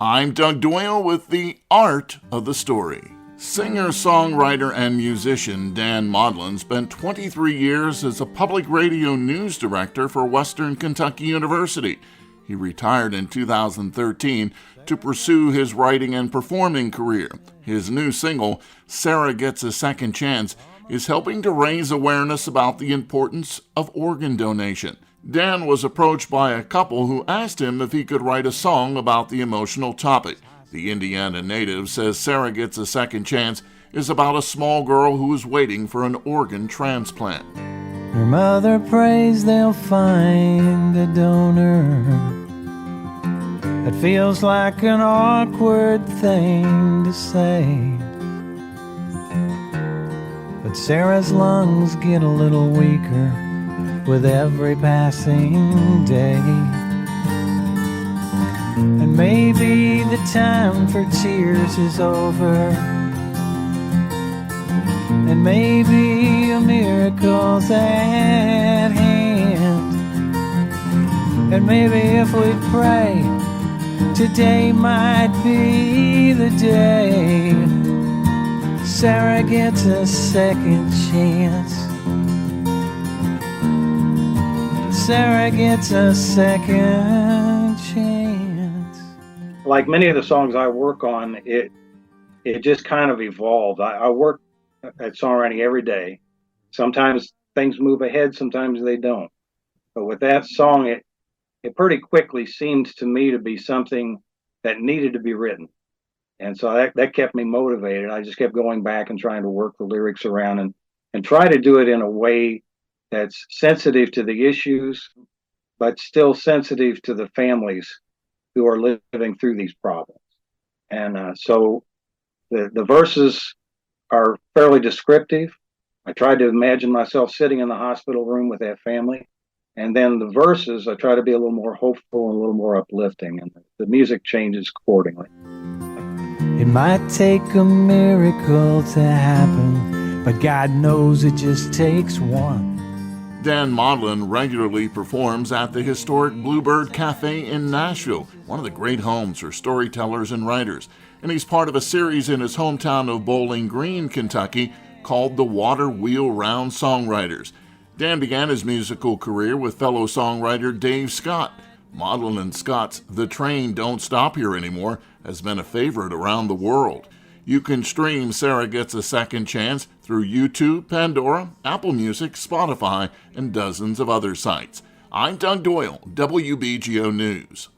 I'm Doug Doyle with The Art of the Story. Singer, songwriter, and musician Dan Modlin spent 23 years as a public radio news director for Western Kentucky University. He retired in 2013 to pursue his writing and performing career. His new single, Sarah Gets a Second Chance, is helping to raise awareness about the importance of organ donation. Dan was approached by a couple who asked him if he could write a song about the emotional topic. The Indiana native says Sarah Gets a Second Chance is about a small girl who is waiting for an organ transplant. Her mother prays they'll find a donor. It feels like an awkward thing to say, but Sarah's lungs get a little weaker with every passing day. And maybe the time for tears is over, and maybe a miracle's at hand. And maybe if we pray, today might be the day Sarah gets a second chance. Sarah gets a second chance. Like many of the songs I work on, it just kind of evolved. I work at songwriting every day. Sometimes things move ahead, sometimes they don't. But with that song, it pretty quickly seemed to me to be something that needed to be written. And so that kept me motivated. I just kept going back and trying to work the lyrics around and try to do it in a way that's sensitive to the issues, but still sensitive to the families who are living through these problems. And so the verses are fairly descriptive. I tried to imagine myself sitting in the hospital room with that family. And then the verses, I try to be a little more hopeful and a little more uplifting, and the music changes accordingly. It might take a miracle to happen, but God knows it just takes one. Dan Modlin regularly performs at the historic Bluebird Cafe in Nashville, one of the great homes for storytellers and writers. And he's part of a series in his hometown of Bowling Green, Kentucky, called the Water Wheel Round Songwriters. Dan began his musical career with fellow songwriter Dave Scott. Modlin and Scott's The Train Don't Stop Here Anymore has been a favorite around the world. You can stream Sarah Gets a Second Chance through YouTube, Pandora, Apple Music, Spotify, and dozens of other sites. I'm Doug Doyle, WBGO News.